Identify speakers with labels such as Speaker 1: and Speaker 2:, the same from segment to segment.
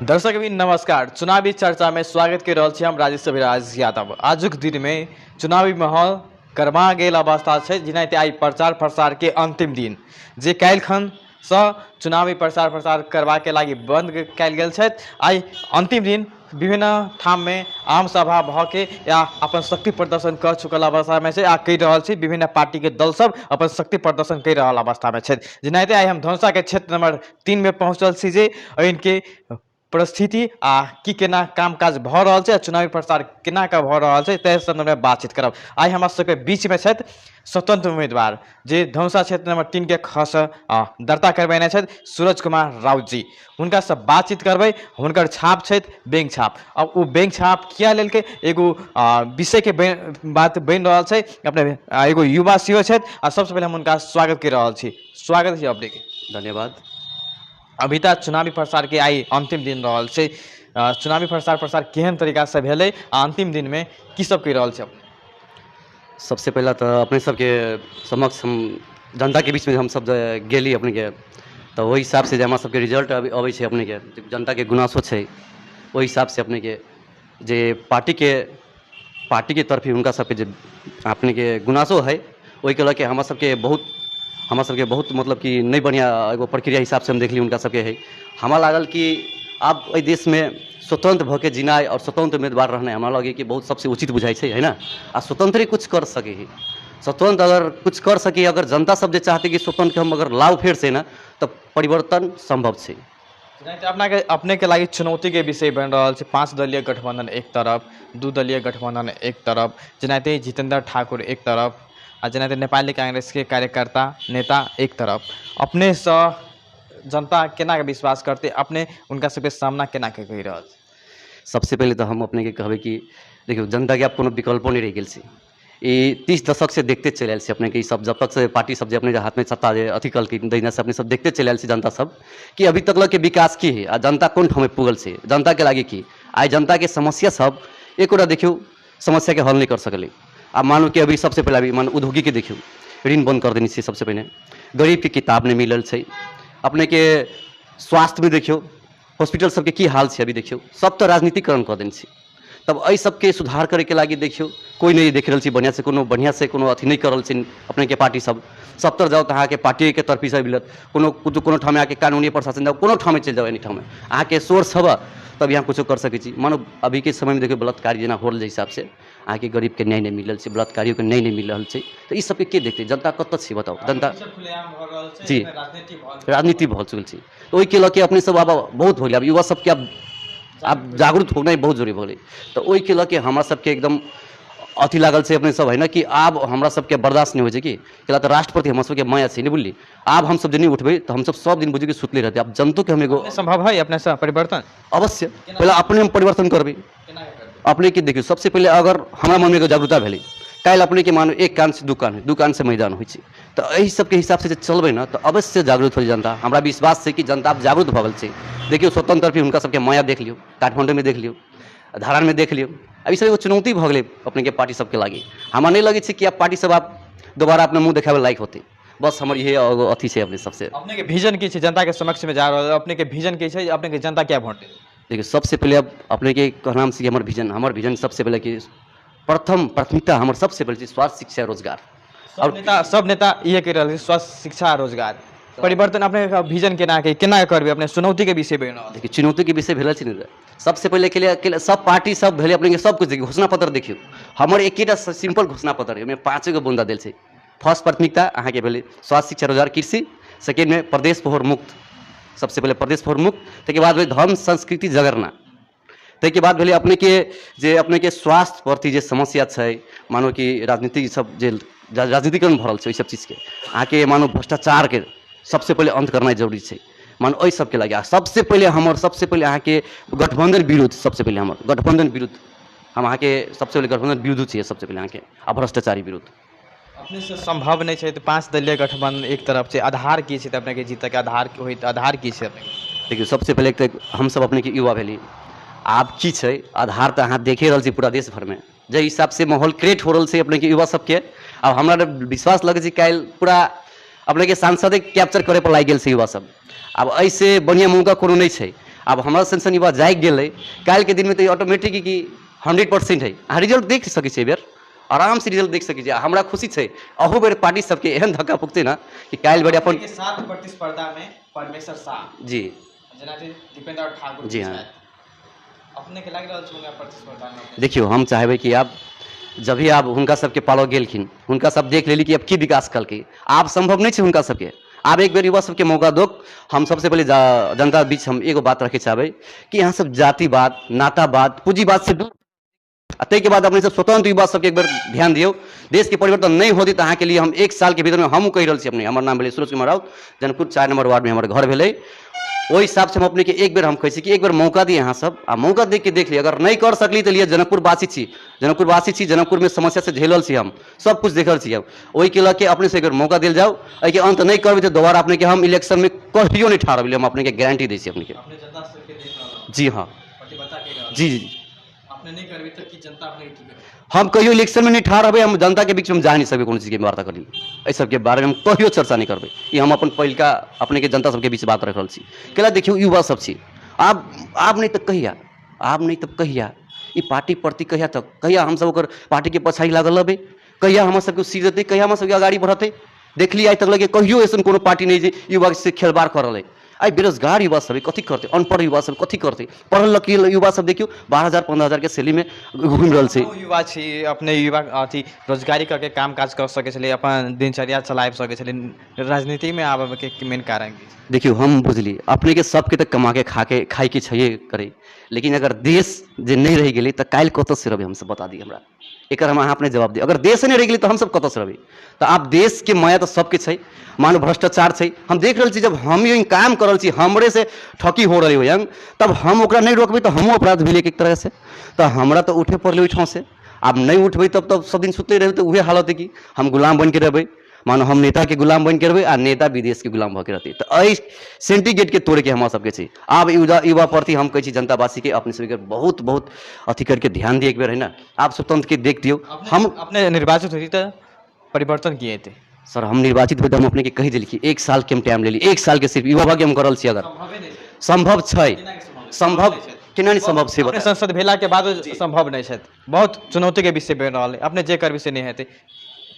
Speaker 1: दर्शक भी नमस्कार। चुनावी चर्चा में स्वागत कर रहा छी हम राजेश अभिराज यादव। आजुक दिन में चुनावी माहौल गरमा गेल अवस्था है, जिनाते आई प्रचार प्रसार के अंतिम दिन जे काल्हिखन से चुनावी प्रचार प्रसार करवा के लागी बंद कल गेल छै। आई अंतिम दिन विभिन्न ठाम में आम सभा भके या अपन शक्ति प्रदर्शन कर चुकल अवस्था में आ कह रहा छी। विभिन्न पार्टी के दल सब अपन शक्ति प्रदर्शन कर रहा अवस्था में छै। जिनाते आई हम धनुषा के क्षेत्र नंबर 3 में पहुंचल छी जे इनके परिस्थिति आ की केना कामकाज भ रहल छै, चुनावी प्रचार केना का भ रहल छै तै संदर्भ में बातचीत करब। आई हमरा सबके बीच में छथि स्वतंत्र उम्मीदवार जे धनुषा क्षेत्र नंबर 3 के खस दर्ता करबेने छथि सूरज कुमार राउत जी। हुनका से बातचीत करबै। हुनकर छाप छथि बैंक छाप। अब वो बैंक छाप किया लेल के एगो विषय के बात बन रहल छै। अपने एगो युवा सेहो छथि आ सबसे पहले हम हुनका स्वागत कर रहल छी। स्वागत है अपने के।
Speaker 2: धन्यवाद।
Speaker 1: अभी तक चुनावी प्रसार के आई अंतिम दिन रहल छै। चुनावी प्रसार केहन तरीका से भेलै आ अंतिम दिन में की सब कह रहल छै अपने?
Speaker 2: सबसे पहला तो अपने सबके समक्ष हम जनता के बीच में हम सब गेली अपने के, तो वही हिसाब से हमारा सबके रिजल्ट अभी अबै छै अपने के जनता के गुनासो छै। वही हिसाब से अपने के जे पार्टी के तरफ ही उनका सबके जे अपने के गुनासो है, वही के लके हमारा सबके बहुत मतलब कि नहीं बढ़िया एगो प्रक्रिया हिसाब से हम देखली उनका सबके है। हमारा लागल कि अब इस देश में स्वतंत्र भके जिनाय और स्वतंत्र उम्मीदवार रहना हमारा लगे कि बहुत सबसे उचित बुझाई है ना। आ स्वतंत्र कुछ कर सके है, स्वतंत्र अगर कुछ कर सके, अगर जनता सब जे चाहते कि स्वतंत्र के हम अगर लाभ फेर से ना तो परिवर्तन संभव है।
Speaker 1: अपने के लागी चुनौती के विषय बन रहा है। 5 दलीय गठबंधन एक तरफ, 2 दलीय गठबंधन एक तरफ, जनाते जितेंद्र ठाकुर एक तरफ आ जनाते नेपाली कांग्रेस के कार्यकर्ता नेता एक तरफ। अपने से जनता केना के विश्वास करते, अपने उनका सबके सामना केना के कह रहा?
Speaker 2: सबसे पहले तो हम अपने के कहबे कि देखियो जनता के आप कोनो विकल्पो नहीं रह गेल छै। ये 30 दशक से देखते चल आयल अपने के सब, जब तक से पार्टी सब अपने हाथ में सत्ता अथी कल की दैना से अपने सब देखते चल आयल जनता सब कि अभी तक लग के विकास की है आ जनता कौन ठाम पुगल से, जनता के लागे की आई जनता के समस्या सब एक देखियो समस्या के हल नहीं कर सकले। अब मानो कि अभी सबसे पहले अभी मान उद्योगी के देखियो ऋण बंद कर देनी चाहिए। सबसे पहले गरीब के किताब नहीं मिलल छै। अपने के स्वास्थ्य में देखियो हॉस्पिटल सबके की हाल है, अभी देखियो सब तो राजनीतिकरण कर देने छै। तब अ सबके सुधार करे के लागी देखियो कोई नहीं देख रहा बढ़िया से कोनो अथी नहीं कर रहा छै। अपने के पार्टी सब तर जाओ तो अहाँ के पार्टी के तरफ से मिलत, कोनो ठाम आके कानूनी प्रशासन जाओ, कोनो ठाम चल जाओ, एनी ठाम अहाँ के सोर्स हब तब यहाँ कुछ कर सके छी। मानो अभी के समय में देखियो बलात्कार जना हो रहा हिसाब से अहाँ के गरीब के न्याय नहीं मिलल छै, बलात्कारियों के न्याय नहीं मिल रहा है। तो इस सबके के देखते जनता कत छै बताओ? जनता जी राजनीति भल चुकल छै। तो के लके अपने सब अब बहुत हो, अब युवा सबके अब जागरूक होना ही बहुत जरूरी भले। तो वही के लके हमारा सबके एकदम अथी लागल से अपने सब है ना कि अब हमारा सबके बर्दाश्त नहीं हो कि तो राष्ट्रपति हमारे सबके माया से नहीं बुझली। अब हम सब दिन उठबे तो हम सब दिन बुझे कि सुतले रहते। अब जनता के हम एगो
Speaker 1: संभव है अपने से परिवर्तन अवश्य
Speaker 2: पहले अपने हम परिवर्तन करबे। अपने के देखियो सबसे पहले अगर हमारा मन में एगो जागरूकता भेले, कल अपने के मानो एक कान से दू कान से मैदान हो, तो यही सबके हिसाब से चलबे ना तो अवश्य जागरूक हो जनता। हमारा विश्वास है कि जनता अब जागरूक भगल से। देखियो स्वतंत्र भी उनका सबके माया देख लियो, काठमांडू में देख लियो, धारण में देख लियो। अभी सब एगो चुनौती भगले अपने के पार्टी सबके लागी। हमारा नहीं लगे कि आप पार्टी सब आप दोबारा अपने मुँह देखावे लायक होते। बस हमारे ये अथी है अपने सबसे।
Speaker 1: अपने के विजन की जनता के समक्ष में जा रहा है, अपने के विजन की अपने के जनता क्या वोट?
Speaker 2: देखिए सबसे पहले अब अपने के कहनाम से हमारे विजन सबसे पहले कि प्रथम प्राथमिकता हमारे सबसे पहले स्वास्थ्य शिक्षा रोजगार।
Speaker 1: और सब नेता ये कह रहे स्वास्थ्य शिक्षा रोजगार परिवर्तन अपने विजन केना करबे? अपने चुनौती के विषय में
Speaker 2: देखिए चुनौती के विषय भेल सबसे पहले के लिए सब पार्टी सब भेले अपने के सब कुछ देखिए। घोषणा पत्र देखियो हमारे एक सिंपल घोषणा पत्र है, 5 गो बुंदा दिल से। फर्स्ट प्राथमिकता अहाँ के भेले स्वास्थ्य शिक्षा रोजगार कृषि, सेकेंड में प्रदेश पोहर मुक्त, सबसे पहले प्रदेश पोहर मुक्त, तक बाद धर्म संस्कृति जगरना, तक बाद भेले अपने के स्वास्थ्य प्रति जे समस्या है, मानो कि राजनीति सब जे राजनीतिकरण भरल है, सब चीज़ के अहाँ के मानो भ्रष्टाचार के सबसे पहले अंत करना जरूरी है। मानो ओहि सबके लगे सबसे पहले अहाँ के गठबंधन विरुद्ध, सबसे पहले हमारे गठबंधन विरुद्ध हम अहाँ के सबसे पहले गठबंधन विरुद्ध चाहिए, सबसे पहले अहाँ के आ भ्रष्टाचारी विरुद्ध।
Speaker 1: अपने से संभव नहीं है तो 5 दलीय गठबंधन एक तरफ से आधार की है, अपने के जीतक आधार की है?
Speaker 2: देखिए सबसे पहले तो हम सब अपने के युवा भेली, आप की है आधार तो अहाँ देखे रहा पूरा देश भर में जे हिसाब से माहौल क्रिएट हो रहा है अपने के युवा सबके। अब हमारा विश्वास लगे कल पूरा अपने के सांसद कैप्चर करे पर लाग गए युवा सब। अब ऐसे बढ़िया मौका कोनो नहीं है। अब हमारा सेंसन युवा जागि गेलै, काल्हि के दिन में तो ऑटोमेटिक कि 100% है, अहाँ रिजल्ट देख सकै छियै बेर, आराम से रिजल्ट देख सकै छियै। हमरा खुशी छै अहू बेर पार्टी सबके एहन धक्का पुगतै ना कि काल्हि बेर अपन
Speaker 1: के साथ प्रतिस्पर्धा में परमेश्वर शाह
Speaker 2: जी
Speaker 1: जेना कि दीपेंद्र ठाकुर
Speaker 2: जी हाँ।
Speaker 1: अपने के लग रहल छै प्रतिस्पर्धा में?
Speaker 2: देखियो हम चाहबै कि आब जब भी आब हुनका सबके पालो गेलखिन, हुनका सब देख लेली कि अब की विकास कलकै, आब संभव नहीं छै हुनका सबके, आब एक बेर युवा सबके मौका दो। हम सबसे पहले जनता बीच हम एगो बात रखे चाहबै कि यहाँ सब जातिवाद, नातावाद, पूंजीवाद से दूर, ताहि के बाद अपने सब स्वतंत्र युवा सबके एक बार ध्यान दियो। देश के परिवर्तन नहीं होती तो अहाँ के लिए हम 1 साल के भीतर में हम कहि रहल छी अपने, हमर नाम भेलै सूरज कुमार राउत, जनकपुर 4 नंबर वार्ड में हमारे घर भेलै। ओहि हिसाब से हम अपने के एक बेर हम कहै छी कि एक बेर मौका दिए अहाँ सब, आ मौका देख के देख ली, अगर नहीं कर सकली तो लिए जनकपुर वासी छी, जनकपुर में समस्या से झेलल छी, हम सब कुछ देखल छी। अब ओहि के लके अपने से एक बेर मौका दिल जाओ, एहि के अंत नहीं करबै तो दोबारा अपने के हम इलेक्शन में कहियो नहीं ठाड़ हम अपने के गारंटी दै छी अपने के। जी हाँ जी जी
Speaker 1: अपने नहीं करबे तो की जनता अपने की करे?
Speaker 2: हम कहियो इलेक्शन में नहीं ठाड़ हबे, हम जनता के बीच में जा नहीं सकबे, कोनो चीज के वार्ता करी एहि सबके बारे में हम कहियो चर्चा नहीं करबे। ये हम अपन पहिलका अपने के जनता सबके बीच बात रख रहल छी। कैला देखियो युवा सब छी, आब नहीं तो कहिया, आब नहीं तो कहिया ई पार्टी प्रति कहिया तक, कहिया हम सब ओकर पार्टी के पछाड़ी लागल रहबे, कहिया हम सबके सीट देते, कहिया हम सबके आगाड़ी बढ़ते। देखली आज तक लगे कहियो ऐसा कोनो पार्टी नहीं जे युवा से खेलबाड़ कर रहे। आई बेरोजगार युवा सब कथी करते, अनपढ़ युवा सब कथी करते, पढ़ल लिखल युवा सब देखियो 12,000-15,000 के सैलरी में घूम रहल छै।
Speaker 1: युवा छी, अपने युवा अथी रोजगारी करके काम काज कर सके छलै, अपन दिनचर्या चलाए सके छलै, राजनीति में आबे के मेन कारण की?
Speaker 2: देखियो हम बुझली अपने के सबके तो कमा के खाए के छैये करे, लेकिन अगर देश जे नहीं रह गेली तो काल्हि कतऽ से रहबै, हम सब बता दी हमरा, एक हम अहाँ अपने जवाब दी। अगर देश नहीं रह गेली तो हम सब कतऽ से रहबै? तो आप देश के माया तो सबके छै, मानो भ्रष्टाचार छै, हम देख रहल छी जब हम ये काम कर रहल छी, हमरे से ठकी हो रही हो, तब हम ओकरा नहीं रोकबै तो हमहूँ अपराध भेलै एक तरह से। तो हमरा तो उठे पड़लै ओहिठाम से, आब नहीं उठबै तब तो सब दिन सुतले रहबै, तो उहे हालत है कि हम गुलाम बन के रहबै, मानो हम नेता के गुलाम बन के रहबै आ नेता विदेश के गुलाम भऽ के रहतै। तो एहि सेंटिगेट के तोड़ के हमरा सबके छै। आब युवा प्रति हम कहै छी जनतावासी के अपने सबके बहुत बहुत अथी करके ध्यान दिए एक बेर है ना, आप स्वतंत्र के देख दियो। हम
Speaker 1: अपने निर्वाचित हुई तो परिवर्तन किए थे
Speaker 2: सर, हम निर्वाचित हुए तो हम अपने के कही दिल कि 1 साल के हम टाइम ले ली, 1 साल के सिर्फ युवा भाग्य हम करल छी। अगर संभव छै, संभव केना नहीं संभव छै?
Speaker 1: अपने संसद भेला के बाद संभव नहीं छै, बहुत चुनौती के विषय बन रहा है, अपने जे कर विषय नहीं हेतै,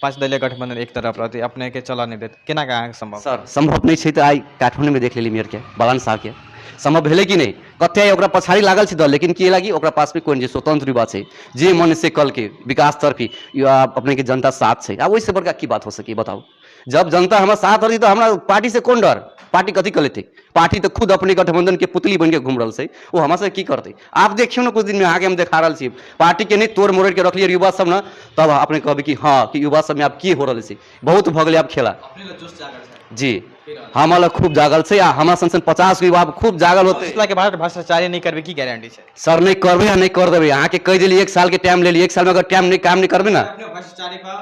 Speaker 1: 5 दलीय गठबंधन एक तरफ रहते, अपने के चला नहीं देते, केना का संभव?
Speaker 2: सर संभव नहीं छै तो आई काठमांडू में देख लेली मेयर के बालन साहब के संभव भेलै कि नहीं, कते ओकरा पछाड़ी लागल छै दल, लेकिन की लागी ओकरा पास में कोन जे स्वतंत्र युवा छै, जे मन से कल के विकास तरफी अपने के जनता साथ छै। अब ओइसे बड़का की बात हो सकी बताओ? जब जनता हमारा साथ रही तो हमारा पार्टी से कौन डर? पार्टी कथी कर लेते? पार्टी तो खुद अपने गठबंधन के पुतली बन के घूम रहा है, वो हमारे से की करते? आप देखियो ना कुछ दिन में आगे हम देखा रहा छी, पार्टी के नहीं तोड़ मोड़ के रख लिये युवा सब ना, तब अपने कहबे कि हाँ कि युवा सब में आप की हो रहा है, बहुत भगले आप खेला जी। हमारा खूब जागल से, हमारा संसद 50 युवा खूब जागल होते
Speaker 1: के बाद भ्रष्टाचार नहीं करबे की गारंटी है?
Speaker 2: सर नहीं करबे या नहीं कर देवे, यहाँ के कह दिली 1 साल के टाइम ले ली, 1 साल में अगर टाइम नहीं काम नहीं करबे ना,
Speaker 1: भ्रष्टाचारी का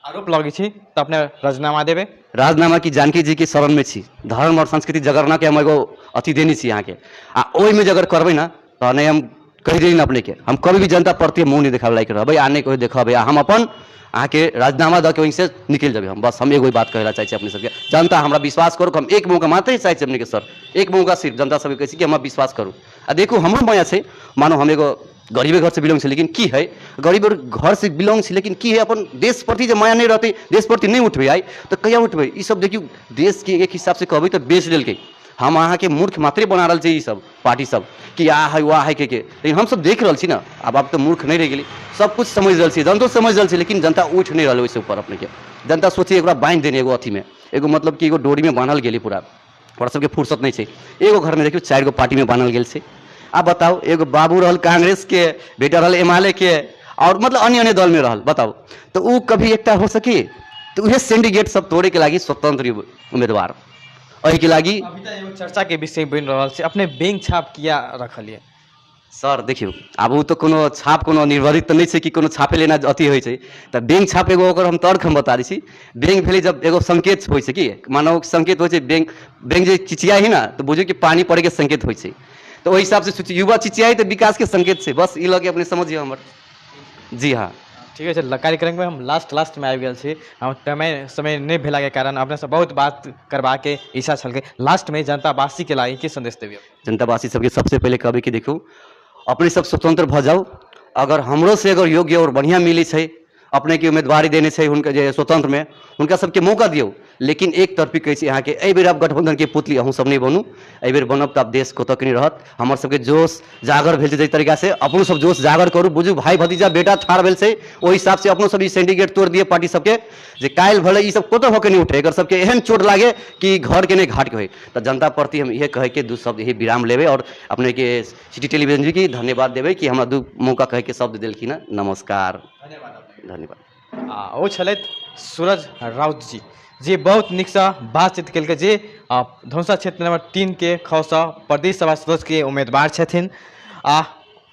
Speaker 1: आरोप लगी छी तो अपने राजीनामा देवे?
Speaker 2: राजनामा की जानकी जी के शरण में छी, धर्म और संस्कृति जगरना के हम एगो अथी देनी छी यहाँ के, आ ओहि में अगर करबे ना तो नहीं हम कह दिली अपने के, हम कभी भी जनता प्रति मुँह नहीं देखावे लायक रहबै, आने कोई देखबै, हम अपन अहाँ के राजीनामा दऽ के वहीं से निकल जाबे। हम बस हम एगो बात कहला चाहे अपने सबके, जनता हमरा विश्वास करू, हम एक मौका मात्र चाहे अपने के सर, एक मौका सिर्फ जनता सबके कहै छी कि हमरा विश्वास करू। आ देखू हमरो माया छै, मानो हम एगो गरीबे घर से बिलोंग छै, लेकिन की है गरीब घर से बिलोंग छै, लेकिन की है अपन देश प्रति जब माया नहीं रहते, देश प्रति नहीं उठबे आई तो कहिया उठबे? ई सब देखियो देश के एक हिसाब से कहबै तो बेच लेलकै, हम अहाँ के मूर्ख मात्रे बना रहा छै ई सब पार्टी सब कि आ है वाह है के, लेकिन हम सब देख रहा छी ना, अब तो मूर्ख नहीं रह गेली, सब कुछ समझ रहा छी, जनतो समझ रहा छी, लेकिन जनता उठ नहीं रहा वैसे ऊपर अपने के। जनता सोची एक बांध देने एगो अथी में, एगो मतलब कि एगो डोरी में बांधल गेली पूरा, और सबके फुर्सत नहीं छै। एगो घर में देखियो 4 गो पार्टी में बांधल गेल छै। आप बताओ, एगो बाबू रहल कांग्रेस के, बेटा रहल एमआलए के, और मतलब अन्य अन्य दल में रहल, बताओ तो वो कभी एकटा हो सके? तो उहे सिंडिकेट सब तोड़े के लागी स्वतंत्र उम्मीदवार अहि के लागी
Speaker 1: अभी तक एगो चर्चा के विषय बन रहा है, अपने बैंक छाप किया रखलिए?
Speaker 2: सर देखियो अब वो तो कोनो छाप कोनो निर्धारित तो नहीं छै कि कोनो छापे लेना अथी होइ छै, तो बैंक छाप एगो ओकर हम तर्क हम बता दी छी। बैंक भेलै जब एगो संकेत होइ छै, कि मानो संकेत होइ छै, बैंक जे चिचियाई ना तो बुझियो कि पानी पड़े के संकेत होइ छै, तो ओहि हिसाब से युवा चिचियाई तो विकास के संकेत छै, बस ई लगे अपने समझिए हमर। जी हाँ,
Speaker 1: ठीक है चल कार्यक्रम में हम लास्ट में आबि गेल छी हम समय नहीं भेला के कारण अपने से बहुत बात करबा के इच्छा छल के लास्ट में जनतावासी के लागी की संदेश देबी
Speaker 2: जनतावासी सबके सबसे पहले कहबै कि देखू अपने सब स्वतंत्र भ जाओ अगर हमरो से अगर योग्य और बढ़िया मिली है अपने के उम्मीदवारी देने से उनके जे स्वतंत्र में उनका सबके मौका दियो लेकिन एक तरफी कहै छी अहाँके एहि बेर आब गठबंधन के पुतली अहूँ सब नहीं बनू एहि बेर बनब तऽ आब देश कतऽ के नहीं रहत हमर सबके जोश जागर भेल छै जाहि तरीका से अपनो सब जोश जागर करू बुझू भाई भतीजा बेटा ठाड़ भेल छै ओहि हिसाब से अपनो सब ई सिंडिकेट तोड़ दिए पार्टी सबके जे काल्हि भले ई सब कतऽ होके नहीं उठे एकर सबके एहन चोट लागे कि घर के नहीं घाट के होय तऽ जनता प्रति हम इहे कहे के दू शब्द यही विराम लेबै और अपने के सिटी टेलीविजन जी के धन्यवाद देबै कि हमरा दू मौका कहे के शब्द देलखिन हँ नमस्कार धन्यवाद
Speaker 1: ओ छलथि सूरज राउत जी जे बहुत नीकसँ बातचीत केलकै जे धौसा क्षेत्र नंबर 3 के खौसा प्रदेश सभा सदस्य के उम्मीदवार छथिन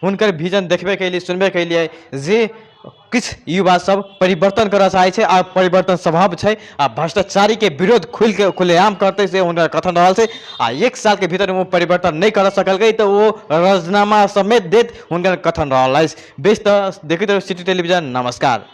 Speaker 1: हुनकर विजन देखबे के लिए सुनबे के लिए जे किछु युवा सब परिवर्तन करऽ चाहै छै आ परिवर्तन स्वभाव छै आ भ्रष्टाचारी के विरोध खुलेआम करते से हुनकर कथन रहल छै आ 1 साल के भीतर वो परिवर्तन नहीं कर सकलकै तो वो राजीनामा समेत देत हुनकर कथन रहल अछि बेस तऽ देखैत रहू सिटी टेलीविजन नमस्कार।